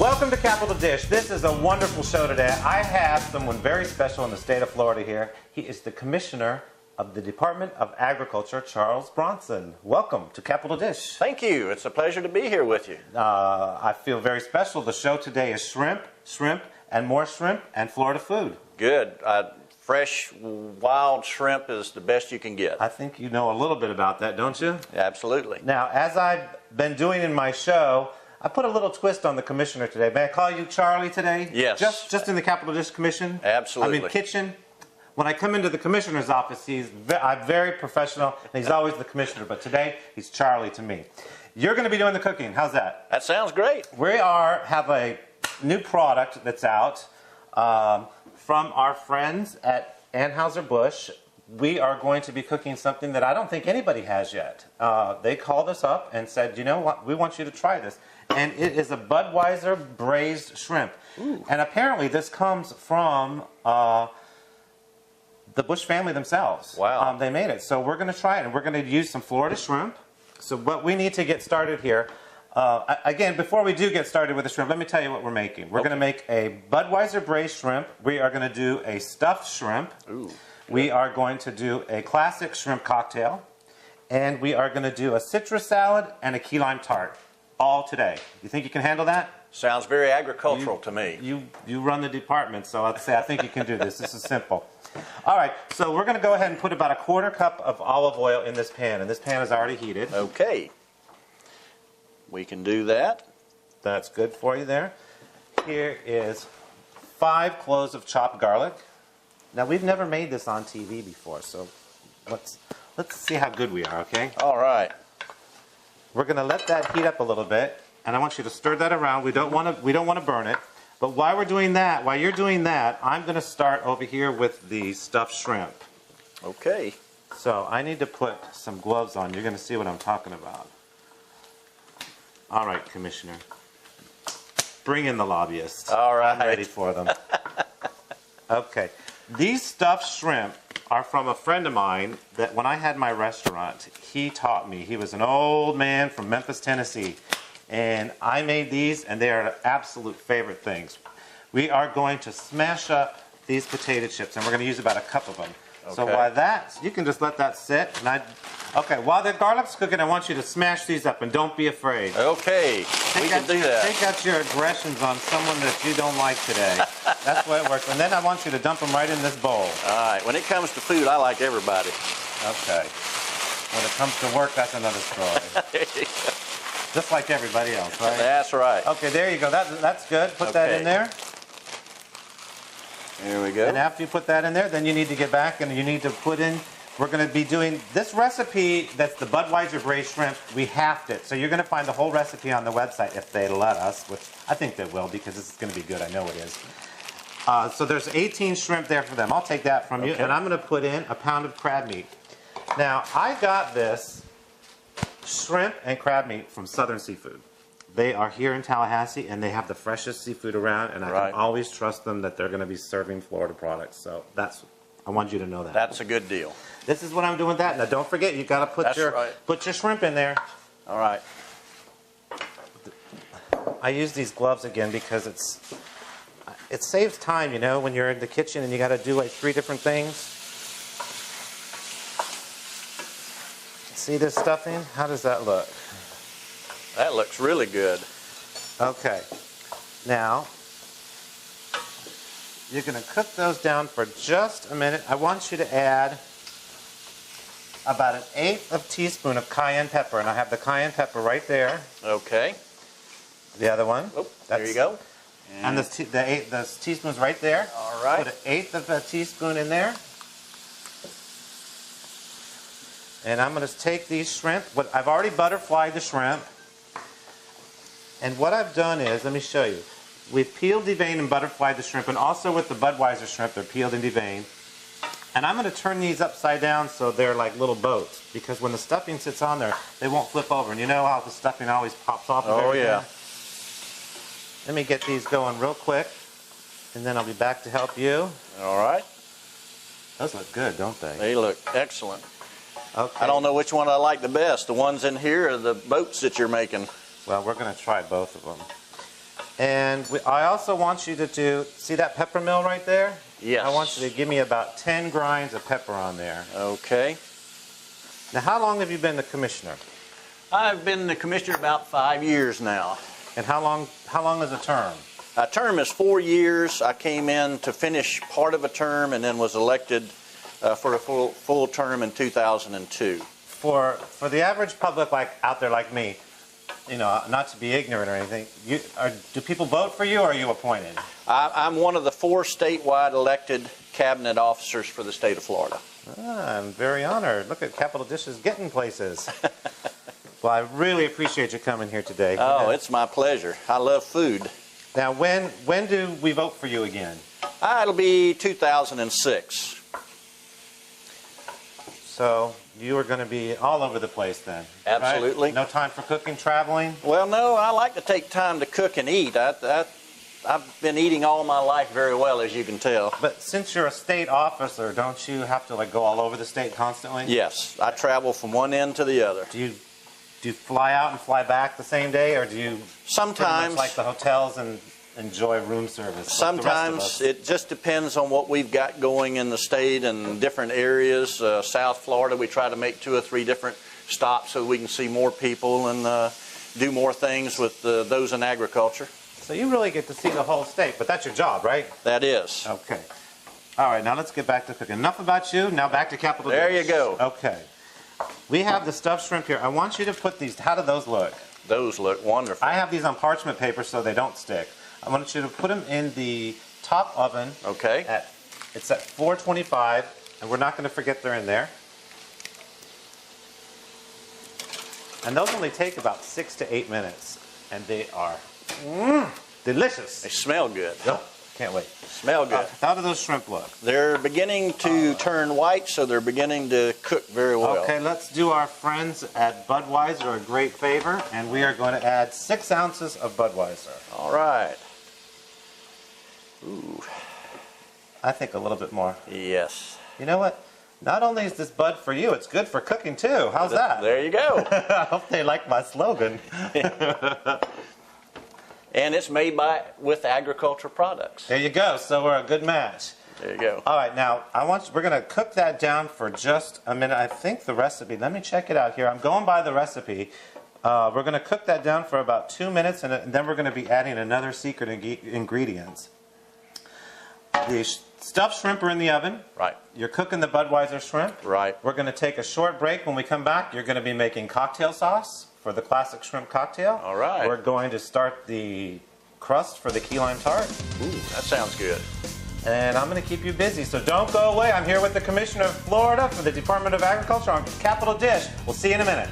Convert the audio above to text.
Welcome to Capital Dish. This is a wonderful show today. I have someone very special in the state of Florida here. He is the Commissioner of the Department of Agriculture, Charles Bronson. Welcome to Capital Dish. Thank you. It's a pleasure to be here with you. I feel very special. The show today is shrimp, and more shrimp, and Florida food. Good. Fresh, wild shrimp is the best you can get. I think you know a little bit about that, don't you? Absolutely. Now, as I've been doing in my show, I put a little twist on the commissioner today. May I call you Charlie today? Yes. Just in the Capital Dish Commission? Absolutely. I mean, kitchen. When I come into the commissioner's office, I'm very professional, and he's always the commissioner, but today, he's Charlie to me. You're going to be doing the cooking. How's that? That sounds great. We have a new product that's out from our friends at Anheuser-Busch. We are going to be cooking something that I don't think anybody has yet. They called us up and said, you know what, we want you to try this. And it is a Budweiser braised shrimp. Ooh. And apparently this comes from the Bush family themselves. Wow. They made it. So we're going to try it, and we're going to use some Florida shrimp. So what we need to get started here, again, before we do get started with the shrimp, let me tell you what we're making. We're going to make a Budweiser braised shrimp. We are going to do a stuffed shrimp. Ooh. We are going to do a classic shrimp cocktail, and we are going to do a citrus salad and a key lime tart, all today. You think you can handle that? Sounds very agricultural to me. You run the department, so I'd say I think you can do this. This is simple. All right, so we're going to go ahead and put about a quarter cup of olive oil in this pan, and this pan is already heated. Okay. We can do that. That's good for you there. Here is 5 cloves of chopped garlic. Now, we've never made this on TV before, so let's see how good we are, okay? All right. We're going to let that heat up a little bit, and I want you to stir that around. We don't want to burn it. But while you're doing that, I'm going to start over here with the stuffed shrimp. Okay. So I need to put some gloves on. You're going to see what I'm talking about. All right, Commissioner. Bring in the lobbyists. All right. I'm ready for them. Okay. These stuffed shrimp are from a friend of mine that when I had my restaurant, he taught me. He was an old man from Memphis, Tennessee. And I made these, and they are absolute favorite things. We are going to smash up these potato chips, and we're going to use about a cup of them. Okay. So while you can just let that sit. Okay, while the garlic's cooking, I want you to smash these up, and don't be afraid. Okay, we can do that. Take out your aggressions on someone that you don't like today. That's the way it works. And then I want you to dump them right in this bowl. All right, when it comes to food, I like everybody. Okay. When it comes to work, that's another story. There you go. Just like everybody else, right? That's right. Okay, there you go. That's good. Put that in there. There we go. And after you put that in there, then you need to get back and you need to put in, we're going to be doing this recipe that's the Budweiser braised shrimp. We halved it. So you're going to find the whole recipe on the website if they let us, which I think they will because this is going to be good. I know it is. So there's 18 shrimp there for them. I'll take that from you. And I'm going to put in a pound of crab meat. Now, I got this shrimp and crab meat from Southern Seafood. They are here in Tallahassee, and they have the freshest seafood around, and I can always trust them that they're going to be serving Florida products. So I want you to know that. That's a good deal. This is what I'm doing with that. Now, don't forget, you got to put your shrimp in there. All right. I use these gloves again because it saves time, you know, when you're in the kitchen and you got to do like 3 different things. See this stuffing? How does that look? That looks really good. Okay. Now, you're going to cook those down for just a minute. I want you to add about 1/8 of a teaspoon of cayenne pepper, and I have the cayenne pepper right there. Okay. The other one. Oh, there you go. And the teaspoon's right there. All right. Put 1/8 of a teaspoon in there. And I'm going to take these shrimp. I've already butterflied the shrimp. And what I've done is, let me show you. We've peeled, deveined, and butterflied the shrimp. And also with the Budweiser shrimp, they're peeled and deveined. And I'm going to turn these upside down so they're like little boats. Because when the stuffing sits on there, they won't flip over. And you know how the stuffing always pops off of everything? Yeah. Let me get these going real quick. And then I'll be back to help you. All right. Those look good, don't they? They look excellent. Okay. I don't know which one I like the best, the ones in here or the boats that you're making. Well, we're going to try both of them. And I also want you to do, see that pepper mill right there? Yes. I want you to give me about 10 grinds of pepper on there. Okay. Now, how long have you been the commissioner? I've been the commissioner about 5 years now. And how long is a term? A term is 4 years. I came in to finish part of a term and then was elected for a full term in 2002. For the average public out there like me, you know, not to be ignorant or anything, do people vote for you or are you appointed? I'm one of the 4 statewide elected cabinet officers for the state of Florida. I'm very honored. Look at Capital Dishes getting places. Well, I really appreciate you coming here today. Oh, it's my pleasure. I love food. Now, when do we vote for you again? It'll be 2006. So you are going to be all over the place then. Absolutely. Right? No time for cooking, traveling? Well, no, I like to take time to cook and eat. I've been eating all my life very well, as you can tell. But since you're a state officer, don't you have to go all over the state constantly? Yes, I travel from one end to the other. Do you fly out and fly back the same day, or do you sometimes pretty much like the hotels and enjoy room service? Sometimes it just depends on what we've got going in the state and different areas. South Florida, we try to make 2 or 3 different stops so we can see more people and do more things with those in agriculture. So you really get to see the whole state, but that's your job, right? That is. Okay. All right, now let's get back to cooking. Enough about you. Now back to Capital There Dish. you go. Okay. We have the stuffed shrimp here. I want you to put these. How do those look? Those look wonderful. I have these on parchment paper so they don't stick. I want you to put them in the top oven. Okay. It's at 425, and we're not going to forget they're in there. And those only take about 6 to 8 minutes, and they are delicious. They smell good. Yep. Can't wait. Smell good. How do those shrimp look? They're beginning to turn white, so they're beginning to cook very well. Okay, let's do our friends at Budweiser a great favor, and we are going to add 6 ounces of Budweiser. All right. Ooh. I think a little bit more. Yes. You know what? Not only is this Bud for you, it's good for cooking too. How's that? There you go. I hope they like my slogan. And it's made with agriculture products. There you go. So we're a good match. There you go. All right, now we're going to cook that down for just a minute. I think the recipe. Let me check it out here. I'm going by the recipe. We're going to cook that down for about 2 minutes, and then we're going to be adding another secret ingredients. The stuffed shrimp are in the oven. Right. You're cooking the Budweiser shrimp. Right. We're going to take a short break. When we come back, you're going to be making cocktail sauce for the classic shrimp cocktail. All right. We're going to start the crust for the key lime tart. Ooh, that sounds good. And I'm going to keep you busy, so don't go away. I'm here with the Commissioner of Florida for the Department of Agriculture on Capital Dish. We'll see you in a minute.